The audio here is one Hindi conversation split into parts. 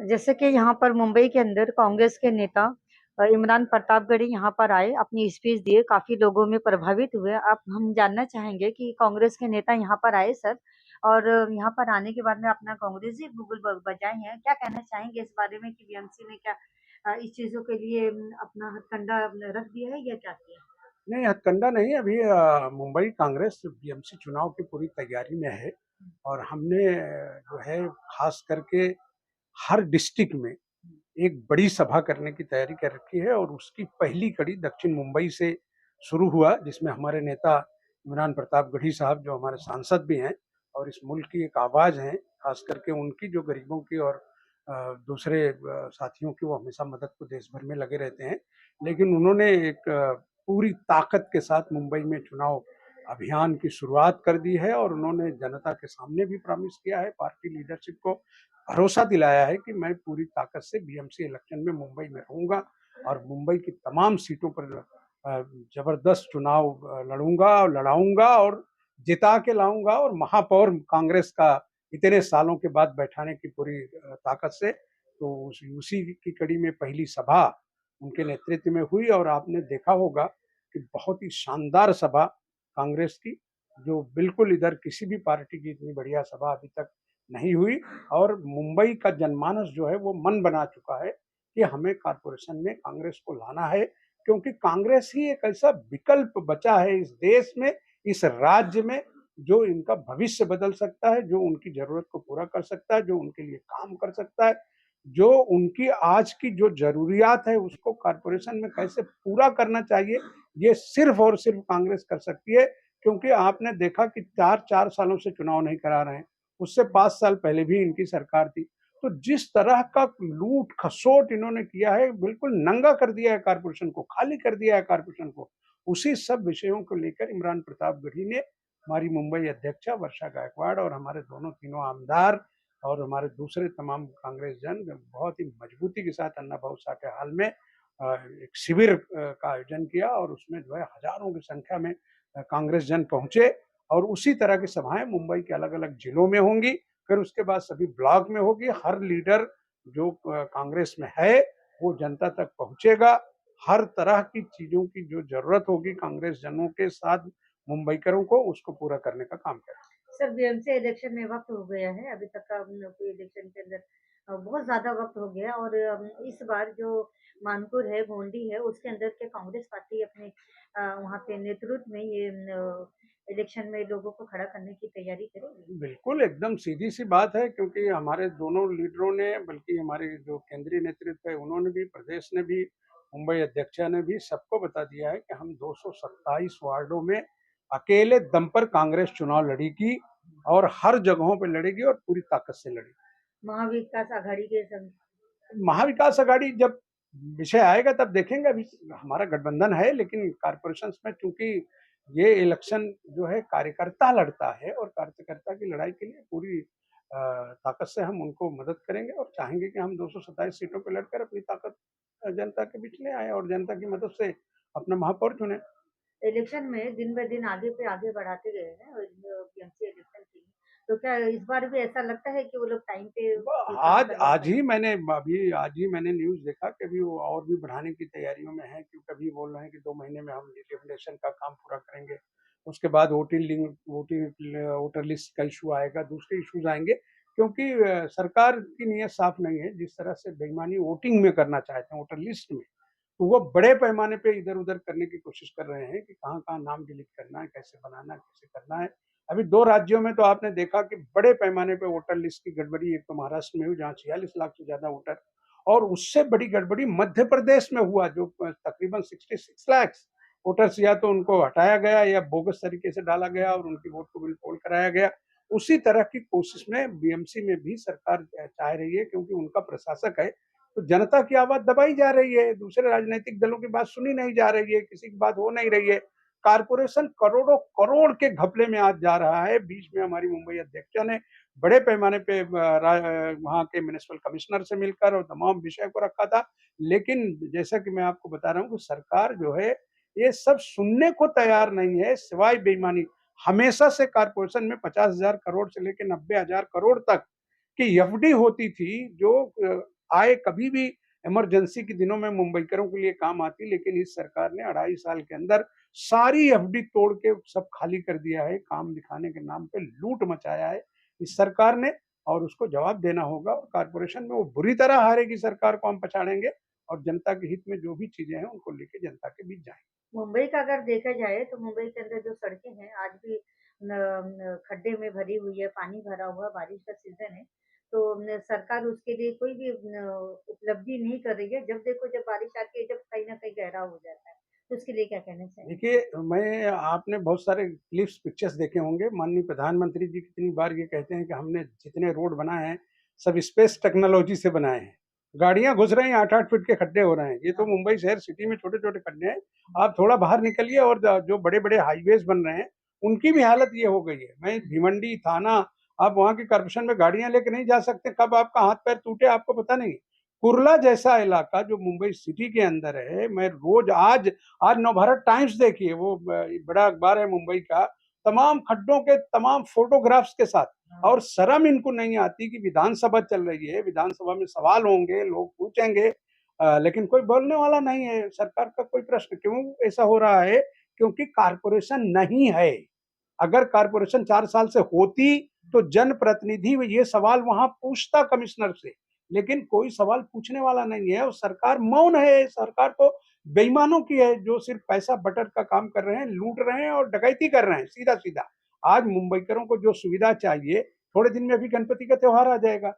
जैसे कि यहाँ पर मुंबई के अंदर कांग्रेस के नेता इमरान प्रतापगढ़ी यहाँ पर आए, अपनी स्पीच दिए, काफ़ी लोगों में प्रभावित हुए। आप हम जानना चाहेंगे कि कांग्रेस के नेता यहाँ पर आए सर, और यहाँ पर आने के बाद में अपना कांग्रेसी गूगल बजाए हैं। क्या कहना चाहेंगे इस बारे में कि बीएमसी ने क्या इस चीज़ों के लिए अपना हथकंडा रख दिया है या क्या किया? नहीं, हथकंडा नहीं। अभी मुंबई कांग्रेस बीएमसी चुनाव की पूरी तैयारी में है और हमने जो है खास करके हर डिस्ट्रिक्ट में एक बड़ी सभा करने की तैयारी कर रखी है और उसकी पहली कड़ी दक्षिण मुंबई से शुरू हुआ, जिसमें हमारे नेता इमरान प्रतापगढ़ी साहब जो हमारे सांसद भी हैं और इस मुल्क की एक आवाज़ हैं, खास करके उनकी जो गरीबों की और दूसरे साथियों की वो हमेशा मदद को देश भर में लगे रहते हैं। लेकिन उन्होंने एक पूरी ताकत के साथ मुंबई में चुनाव अभियान की शुरुआत कर दी है और उन्होंने जनता के सामने भी प्रॉमिस किया है, पार्टी लीडरशिप को भरोसा दिलाया है कि मैं पूरी ताकत से बीएमसी इलेक्शन में मुंबई में रहूंगा और मुंबई की तमाम सीटों पर जबरदस्त चुनाव लड़ूंगा और लड़ाऊंगा और जिता के लाऊंगा और महापौर कांग्रेस का इतने सालों के बाद बैठाने की पूरी ताकत से। तो उसी की कड़ी में पहली सभा उनके नेतृत्व में हुई और आपने देखा होगा कि बहुत ही शानदार सभा कांग्रेस की, जो बिल्कुल इधर किसी भी पार्टी की इतनी बढ़िया सभा अभी तक नहीं हुई। और मुंबई का जनमानस जो है वो मन बना चुका है कि हमें कारपोरेशन में कांग्रेस को लाना है, क्योंकि कांग्रेस ही एक ऐसा विकल्प बचा है इस देश में, इस राज्य में, जो इनका भविष्य बदल सकता है, जो उनकी जरूरत को पूरा कर सकता है, जो उनके लिए काम कर सकता है, जो उनकी आज की जो जरूरियात है उसको कारपोरेशन में कैसे पूरा करना चाहिए, ये सिर्फ और सिर्फ कांग्रेस कर सकती है। क्योंकि आपने देखा कि 4-4 सालों से चुनाव नहीं करा रहे हैं, उससे 5 साल पहले भी इनकी सरकार थी। तो जिस तरह का लूट खसोट इन्होंने किया है, बिल्कुल नंगा कर दिया है कारपोरेशन को, खाली कर दिया है कारपोरेशन को। उसी सब विषयों को लेकर इमरान प्रतापगढ़ी ने हमारी मुंबई अध्यक्षा वर्षा गायकवाड़ और हमारे दोनों तीनों आमदार और हमारे दूसरे तमाम कांग्रेस जन बहुत ही मजबूती के साथ अन्ना भाऊ साठे हाल में एक शिविर का आयोजन किया और उसमें जो है हजारों की संख्या में कांग्रेस जन पहुंचे और उसी तरह की सभाएं मुंबई के अलग अलग जिलों में होंगी, फिर उसके बाद सभी ब्लॉक में होगी। हर लीडर जो कांग्रेस में है वो जनता तक पहुंचेगा, हर तरह की चीजों की जो जरूरत होगी कांग्रेस जनों के साथ मुंबईकरों को, उसको पूरा करने का काम करेगा। सर, बीएमसी इलेक्शन में वक़्त हो गया है, अभी तक का कोई इलेक्शन के अंदर बहुत ज़्यादा वक़्त हो गया, और इस बार जो मानपुर है, गोंडी है, उसके अंदर के कांग्रेस पार्टी अपने वहाँ पे नेतृत्व में ये इलेक्शन में लोगों को खड़ा करने की तैयारी करेगी? बिल्कुल, एकदम सीधी-सी बात है, क्योंकि हमारे दोनों लीडरों ने, बल्कि हमारे जो केंद्रीय नेतृत्व है उन्होंने भी, प्रदेश ने भी, मुंबई अध्यक्षा ने भी सबको बता दिया है कि हम 227 वार्डों में अकेले दम पर कांग्रेस चुनाव लड़ेगी और हर जगहों पे लड़ेगी और पूरी ताकत से लड़ेगी। महाविकास आघाड़ी के संग महाविकास आघाड़ी जब विषय आएगा तब देखेंगे। अभी हमारा गठबंधन है, लेकिन कारपोरेशंस में चूंकि ये इलेक्शन जो है कार्यकर्ता लड़ता है और कार्यकर्ता की लड़ाई के लिए पूरी ताकत से हम उनको मदद करेंगे और चाहेंगे कि हम 227 सीटों पर लड़कर अपनी ताकत जनता के बीच ले आए और जनता की मदद से अपना महापौर चुने। इलेक्शन में दिन ब दिन आगे पे आगे बढ़ाते गए हैं और बीएमसी इलेक्शन के लिए। तो क्या इस बार भी ऐसा लगता है कि वो लोग टाइम पे ये काम आज करवा आज ही पाएँगे? मैंने अभी आज ही मैंने न्यूज़ देखा कि अभी वो और भी बढ़ाने की तैयारियों में हैं, कि कभी बोल रहे हैं कि 2 महीने में हम डिलिमिनेशन का काम पूरा करेंगे। उसके बाद वोटर लिस्ट का इश्यू आएगा, दूसरे इश्यूज़ आएँगे, क्योंकि सरकार की नीयत साफ नहीं है। जिस तरह से बेईमानी वोटिंग में करना चाहते हैं, वोटर लिस्ट में, तो वो बड़े पैमाने पे इधर-उधर करने की कोशिश कर रहे हैं कि कहाँ-कहाँ नाम डिलीट करना है, कैसे बनाना है, कैसे करना है। अभी 2 राज्यों में तो आपने देखा कि बड़े पैमाने पे वोटर लिस्ट की गड़बड़ी, एक तो महाराष्ट्र में हुई जहाँ 46 लाख से ज़्यादा वोटर, और उससे बड़ी गड़बड़ी मध्य प्रदेश में हुआ, जो तकरीबन 66 लाख वोटर्स या तो उनको हटाया गया या बोगस तरीके से डाला गया और उनकी वोट को बिल कराया गया। उसी तरह की कोशिश में बीएमसी में भी सरकार चाह रही है, क्योंकि उनका प्रशासक है, तो जनता की आवाज़ दबाई जा रही है, दूसरे राजनीतिक दलों की बात सुनी नहीं जा रही है, किसी की बात हो नहीं रही है। कारपोरेशन करोड़ों करोड़ के घपले में आज जा रहा है। बीच में हमारी मुंबई अध्यक्षा ने बड़े पैमाने पे वहाँ के म्युनिसिपल कमिश्नर से मिलकर और तमाम विषय को रखा था। लेकिन जैसा कि मैं आपको बता रहा हूँ कि सरकार जो है, ये सब सुनने को तैयार नहीं है, सिवाय बेईमानी। हमेशा से कारपोरेशन में 50,000 करोड़ से लेके 90,000 करोड़ तक की एफडी होती थी, जो आए कभी भी इमरजेंसी के दिनों में मुंबईकरों के लिए काम आती, लेकिन इस सरकार ने 2.5 साल के अंदर सारी एफडी तोड़ के सब खाली कर दिया है, काम दिखाने के नाम पे लूट मचाया है इस सरकार ने और उसको जवाब देना होगा और कॉर्पोरेशन में वो बुरी तरह हारेगी सरकार को हम पछाड़ेंगे और जनता के हित में जो भी चीज़ें हैं उनको लेके जनता के बीच जाएँगे। मुंबई का अगर देखा जाए तो मुंबई के अंदर जो सड़कें हैं आज भी खड्डे में भरी हुई है, पानी भरा हुआ, बारिश का सीजन है। तो सरकार उसके लिए कोई भी उपलब्धि नहीं कर रही है। जब देखो जब बारिश आती है, जब कहीं न कहीं गहरा हो जाता है। तो उसके लिए क्या कहना चाहेंगे? देखिए, मैं आपने बहुत सारे क्लिप्स, पिक्चर्स देखे होंगे, माननीय प्रधानमंत्री जी कितनी बार ये कहते हैं कि हमने जितने रोड बनाए हैं, सब स्पेस टेक्नोलॉजी से बनाए हैं। गाड़ियाँ घुस रही हैं, 8-8 फीट के खड्डे हो रहे हैं। ये तो मुंबई शहर सिटी में छोटे-छोटे खड्डे हैं। आप थोड़ा बाहर निकलिए और जो बड़े-बड़े हाईवेज़ बन रहे हैं, उनकी भी हालत ये हो गई है। मैं भिवंडी थाना, आप वहाँ की कॉर्पोरेशन में गाड़ियाँ लेके नहीं जा सकते, कब आपका हाथ-पैर टूटे आपको पता नहीं। कुर्ला जैसा इलाका जो मुंबई सिटी के अंदर है, मैं रोज़ आज नवभारत टाइम्स देखिए, वो बड़ा अखबार है मुंबई का, तमाम खड्डों के तमाम फोटोग्राफ्स के साथ और शर्म इनको नहीं आती कि विधानसभा चल रही है, विधानसभा में सवाल होंगे, लोग पूछेंगे लेकिन कोई बोलने वाला नहीं है। सरकार का कोई प्रश्न क्यों ऐसा हो रहा है? क्योंकि कॉर्पोरेशन नहीं है। अगर कॉर्पोरेशन 4 साल से होती, तो जनप्रतिनिधि ये सवाल वहाँ पूछता कमिश्नर से, लेकिन कोई सवाल पूछने वाला नहीं है और सरकार मौन है। सरकार तो बेईमानों की है, जो सिर्फ पैसा बटर का काम कर रहे हैं, लूट रहे हैं और डकैती कर रहे हैं, सीधा-सीधा। आज मुंबईकरों को जो सुविधा चाहिए, थोड़े दिन में अभी गणपति का त्योहार आ जाएगा।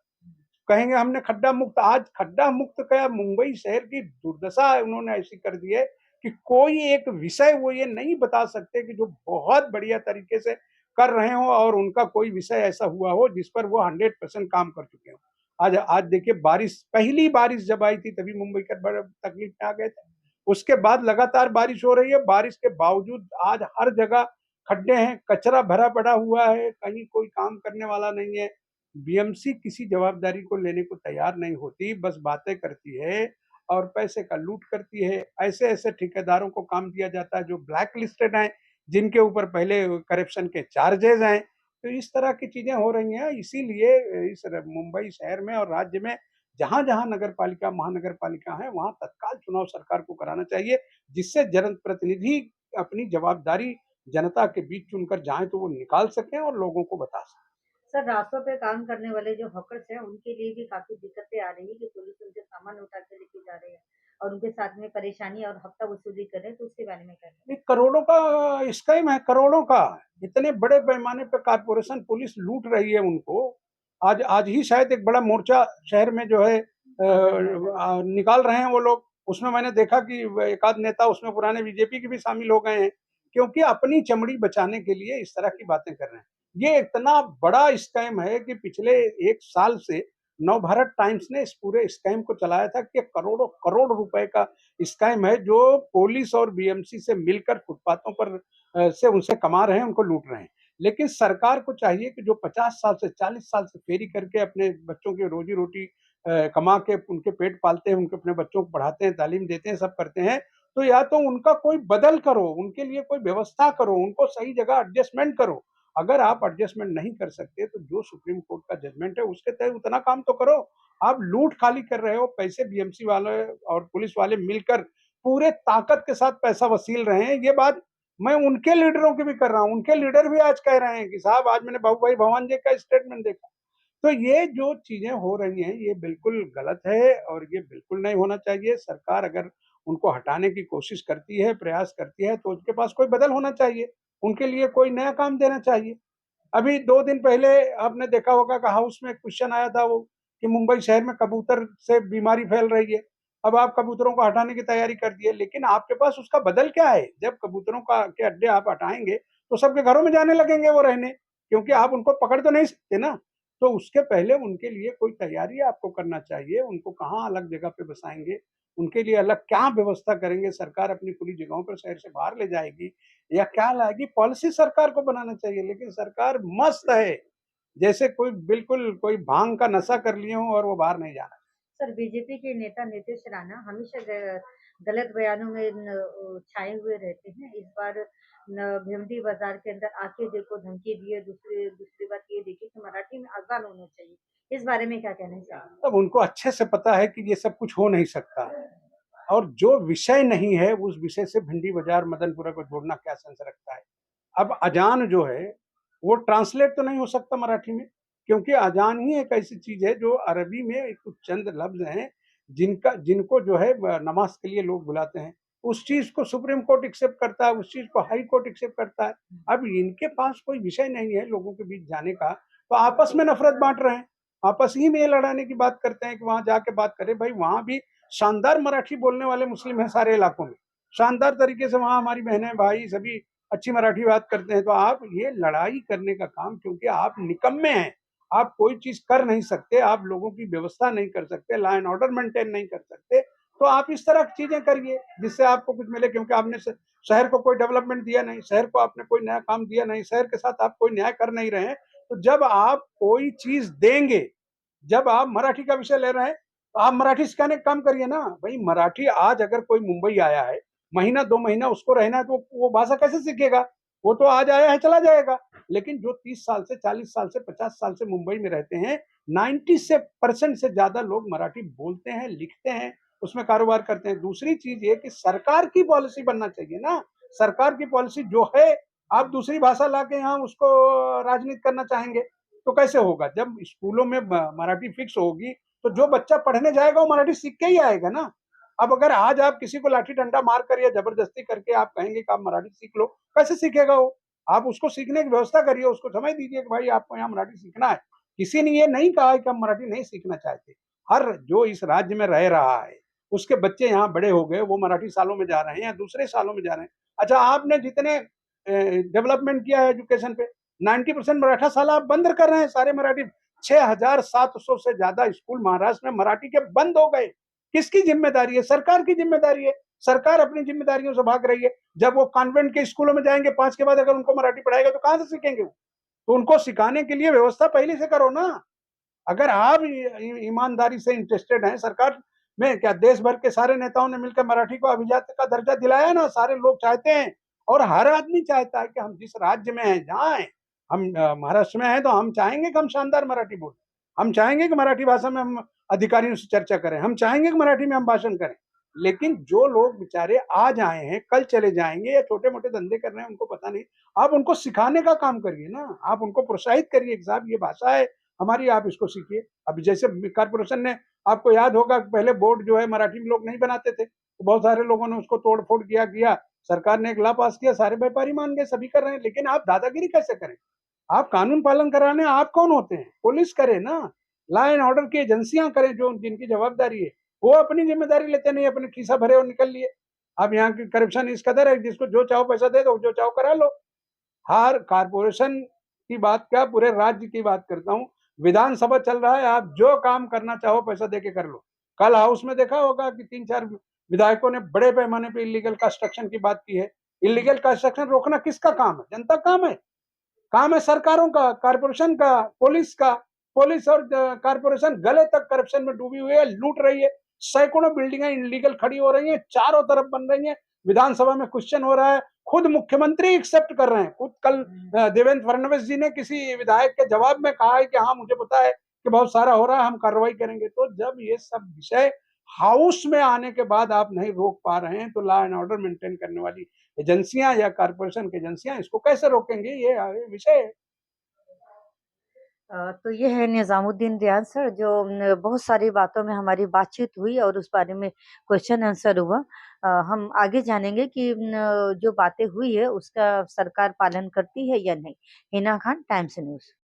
कहेंगे हमने खड्डा मुक्त, आज खड्डा मुक्त क्या, मुंबई शहर की दुर्दशा उन्होंने ऐसी कर दी है कि कोई एक विषय वो ये नहीं बता सकते कि जो बहुत बढ़िया तरीके से कर रहे हो और उनका कोई विषय ऐसा हुआ हो जिस पर वो 100% काम कर चुके हो। आज आज देखिए, बारिश, पहली बारिश जब आई थी तभी मुंबईकर बड़े तकलीफ में आ गए थे। उसके बाद लगातार बारिश हो रही है, बारिश के बावजूद आज हर जगह खड्डे हैं, कचरा भरा पड़ा हुआ है, कहीं कोई काम करने वाला नहीं है। बीएमसी किसी जवाबदारी को लेने को तैयार नहीं होती, बस बातें करती है और पैसे का लूट करती है। ऐसे-ऐसे ठेकेदारों को काम दिया जाता है जो ब्लैक लिस्टेड हैं, जिनके ऊपर पहले करप्शन के चार्जेज़ हैं। तो इस तरह की चीज़ें हो रही हैं, इसीलिए इस र मुंबई शहर में और राज्य में जहाँ-जहाँ नगर पालिका, महानगर पालिका है, वहाँ तत्काल चुनाव सरकार को कराना चाहिए, जिससे जनप्रतिनिधि अपनी जवाबदारी जनता के बीच चुनकर जाएँ तो वो निकाल सकें और लोगों को बता सकें। सर, रास्तों पे काम करने वाले जो हॉकर्स हैं, उनके लिए भी काफ़ी दिक्कतें आ रही हैं कि पुलिस उनसे सामान उठा के लेके जा रहे हैं और उनके साथ में परेशानी और हफ्ता वसूली कर रहे हैं, तो उसके बारे में क्या कहेंगे? ये करोड़ों का स्कैम है, करोड़ों का। इतने बड़े पैमाने पे कॉर्पोरेशन पुलिस लूट रही है उनको। आज आज ही शायद एक बड़ा मोर्चा शहर में जो है निकाल रहे हैं वो लोग। उसमें मैंने देखा कि व एक आध नेता उसमें पुराने बीजेपी के भी शामिल हो गए हैं, क्योंकि अपनी चमड़ी बचाने के लिए इस तरह की बातें कर रहे हैं। ये इतना बड़ा स्कैम है कि पिछले 1 साल से नवभारत टाइम्स ने इस पूरे स्कैम को चलाया था कि करोड़ों करोड़ रुपए का स्कैम है, जो पुलिस और बीएमसी से मिलकर फुटपाथों पर से उनसे कमा रहे हैं, उनको लूट रहे हैं। लेकिन सरकार को चाहिए कि जो 50 साल से 40 साल से फेरी करके अपने बच्चों की रोजी-रोटी कमा के उनके पेट पालते हैं, उनके अपने बच्चों को पढ़ाते हैं, तालीम देते हैं, सब करते हैं, तो या तो उनका कोई बदल करो, उनके लिए कोई व्यवस्था करो, उनको सही जगह एडजस्टमेंट करो। अगर आप एडजस्टमेंट नहीं कर सकते, तो जो सुप्रीम कोर्ट का जजमेंट है, उसके तहत उतना काम तो करो। आप लूट खाली कर रहे हो, पैसे बीएमसी वाले और पुलिस वाले मिलकर पूरे ताकत के साथ पैसा वसील रहे हैं। ये बात मैं उनके लीडरों की भी कर रहा हूँ। उनके लीडर भी आज कह रहे हैं कि साहब, आज मैंने बाबू भाई भवानी का स्टेटमेंट देखा। तो ये जो चीज़ें हो रही हैं, ये बिल्कुल गलत है और ये बिल्कुल नहीं होना चाहिए। सरकार अगर उनको हटाने की कोशिश करती है, प्रयास करती है, तो उसके पास कोई बदल होना चाहिए। उनके लिए कोई नया काम देना चाहिए। अभी 2 दिन पहले आपने देखा होगा कि हाउस में क्वेश्चन आया था वो कि मुंबई शहर में कबूतर से बीमारी फैल रही है। अब आप कबूतरों को हटाने की तैयारी कर दी है, लेकिन आपके पास उसका बदल क्या है? जब कबूतरों का के अड्डे आप हटाएँगे, तो सबके घरों में जाने लगेंगे वो रहने, क्योंकि आप उनको पकड़ तो नहीं सकते ना। तो उसके पहले उनके लिए कोई तैयारी आपको करना चाहिए, उनको कहाँ अलग जगह पे बसाएँगे, उनके लिए अलग क्या व्यवस्था करेंगे? सरकार अपनी खुली जगहों पर शहर से बाहर ले जाएगी या क्या लाएगी? पॉलिसी सरकार को बनाना चाहिए, लेकिन सरकार मस्त है, जैसे कोई बिल्कुल कोई भांग का नशा कर लिए हों और वो बाहर नहीं जाना। सर, बीजेपी के नेता नीतीश राणा हमेशा गलत बयानों में छाए हुए रहते हैं। इस बार भिवंडी बाजार के अंदर आके देखो धमकी दी है। दूसरी दूसरी बात ये देखिए कि मराठी में अज़ान होना चाहिए। इस बारे में क्या कहना चाहेंगे? तब उनको अच्छे से पता है कि ये सब कुछ हो नहीं सकता और जो विषय नहीं है, उस विषय से भिंडी बाज़ार, मदनपुरा को जोड़ना क्या सेंस रखता है? अब अजान जो है, वो ट्रांसलेट तो नहीं हो सकता मराठी में, क्योंकि अजान ही एक ऐसी चीज़ है जो अरबी में कुछ चंद लफ्ज़ हैं, जिनको जो है नमाज़ के लिए लोग बुलाते हैं। उस चीज़ को सुप्रीम कोर्ट एक्सेप्ट करता है, उस चीज़ को हाई कोर्ट एक्सेप्ट करता है। अब इनके पास कोई विषय नहीं है लोगों के बीच जाने का, तो आपस में नफ़रत बाँट रहे हैं। आपस ही में ये लड़ाने की बात करते हैं कि वहाँ जाके बात करें। भाई वहाँ भी शानदार मराठी बोलने वाले मुस्लिम हैं सारे इलाकों में। शानदार तरीके से वहाँ हमारी बहनें, भाई सभी अच्छी मराठी बात करते हैं। तो आप ये लड़ाई करने का काम, क्योंकि आप निकम्मे हैं, आप कोई चीज़ कर नहीं सकते, आप लोगों की व्यवस्था नहीं कर सकते, लॉ एंड ऑर्डर मेंटेन नहीं कर सकते, तो आप इस तरह की चीज़ें करिए जिससे आपको कुछ मिले, क्योंकि आपने श शहर को कोई डेवलपमेंट दिया नहीं, शहर को आपने कोई नया काम दिया नहीं, शहर के साथ आप कोई न्याय कर नहीं रहे हैं। तो जब आप कोई चीज़ देंगे, जब आप मराठी का विषय ले रहे हैं, तो आप मराठी सिखाने का काम करिए ना। भई मराठी आज अगर कोई मुंबई आया है, महीना 2 महीना उसको रहना है, तो वो भाषा कैसे सीखेगा? वो तो आज आया है, चला जाएगा। लेकिन जो 30 साल से, 40 साल से, 50 साल से मुंबई में रहते हैं, 90 से % से ज़्यादा लोग मराठी बोलते हैं, लिखते हैं, उसमें कारोबार करते हैं। दूसरी चीज़ ये कि सरकार की पॉलिसी बनना चाहिए ना। सरकार की पॉलिसी जो है, आप दूसरी भाषा लाके यहाँ उसको राजनीति करना चाहेंगे, तो कैसे होगा? जब स्कूलों में मराठी फिक्स होगी, तो जो बच्चा पढ़ने जाएगा वो मराठी सीख के ही आएगा ना। अब अगर आज आप किसी को लाठी डंडा मार कर या जबरदस्ती करके आप कहेंगे कि आप मराठी सीख लो, कैसे सीखेगा वो? आप उसको सीखने की व्यवस्था करिए, उसको समझ दीजिए कि भाई आपको यहाँ मराठी सीखना है। किसी ने ये नहीं कहा है कि हम मराठी नहीं सीखना चाहते। हर जो इस राज्य में रह रहा है, उसके बच्चे यहाँ बड़े हो गए, वो मराठी सालों में जा रहे हैं या दूसरे सालों में जा रहे हैं। अच्छा, आपने जितने डेवलपमेंट किया है एजुकेशन पे, 90% मराठा शाला आप बंद कर रहे हैं, सारे मराठी 6,700 से ज्यादा स्कूल महाराष्ट्र में मराठी के बंद हो गए। किसकी जिम्मेदारी है? सरकार की जिम्मेदारी है। सरकार अपनी जिम्मेदारियों से भाग रही है। जब वो कॉन्वेंट के स्कूलों में जाएंगे 5 के बाद, अगर उनको मराठी पढ़ाएगा तो कहां से सीखेंगे वो? तो उनको सिखाने के लिए व्यवस्था पहले से करो ना। अगर आप ईमानदारी से इंटरेस्टेड हैं, सरकार में क्या देश भर के सारे नेताओं ने मिलकर मराठी को अभिजात का दर्जा दिलाया ना, सारे लोग चाहते हैं और हर आदमी चाहता है कि हम जिस राज्य में हैं, जहाँ हैं, हम महाराष्ट्र में हैं, तो हम चाहेंगे कि हम शानदार मराठी बोलें। हम चाहेंगे कि मराठी भाषा में हम अधिकारियों से चर्चा करें, हम चाहेंगे कि मराठी में हम भाषण करें। लेकिन जो लोग बेचारे आज आए हैं, कल चले जाएंगे या छोटे-मोटे धंधे कर रहे हैं, उनको पता नहीं, आप उनको सिखाने का काम करिए ना, आप उनको प्रोत्साहित करिए कि साहब ये भाषा है हमारी, आप इसको सीखिए। अब जैसे कॉर्पोरेशन ने, आपको याद होगा पहले बोर्ड जो है मराठी में लोग नहीं बनाते थे, तो बहुत सारे लोगों ने उसको तोड़-फोड़ किया, सरकार ने एक लॉ पास किया, सारे व्यापारी मान गए, सभी कर रहे हैं। लेकिन आप दादागिरी कैसे करें? आप कानून पालन कराने आप कौन होते हैं? पुलिस करे ना, लॉ एंड ऑर्डर की एजेंसियाँ करें जो जिनकी जवाबदारी है। वो अपनी ज़िम्मेदारी लेते नहीं, अपने खीसा भरे और निकल लिए। अब यहाँ की करप्शन इस कदर है, जिसको जो चाहो पैसा दे दो, जो चाहो करा लो। हर कॉर्पोरेशन की बात क्या, पूरे राज्य की बात करता हूँ। विधानसभा चल रहा है, आप जो काम करना चाहो पैसा देके कर लो। कल हाउस में देखा होगा कि 3-4 विधायकों ने बड़े पैमाने पे इल्लीगल कंस्ट्रक्शन की बात की है। इल्लीगल कंस्ट्रक्शन रोकना किसका काम है? जनता का काम है। काम है सरकारों का, कॉर्पोरेशन का, पुलिस का। पुलिस और कॉर्पोरेशन गले तक करप्शन में डूबी हुई है, लूट रही है। सैकड़ों बिल्डिंगें इल्लीगल खड़ी हो रही हैं, चारों तरफ बन रही हैं। विधानसभा में क्वेश्चन हो रहा है, खुद मुख्यमंत्री एक्सेप्ट कर रहे हैं। खुद कल देवेंद्र फडणवीस जी ने किसी विधायक के जवाब में कहा है कि हाँ, मुझे पता है कि बहुत सारा हो रहा है, हम कार्रवाई करेंगे। तो जब ये सब विषय हाउस में आने के बाद आप नहीं रोक पा रहे हैं, तो लॉ एंड ऑर्डर मेंटेन करने वाली एजेंसियां या कॉर्पोरेशन की एजेंसियां इसको कैसे रोकेंगे? ये विषय है। तो ये है निज़ामुद्दीन रियाज़ सर जो बहुत सारी बातों में हमारी बातचीत हुई और उस बारे में क्वेश्चन आंसर हुआ। हम आगे जानेंगे कि जो बातें हुई है उसका सरकार पालन करती है या नहीं। Hina Khan, times news.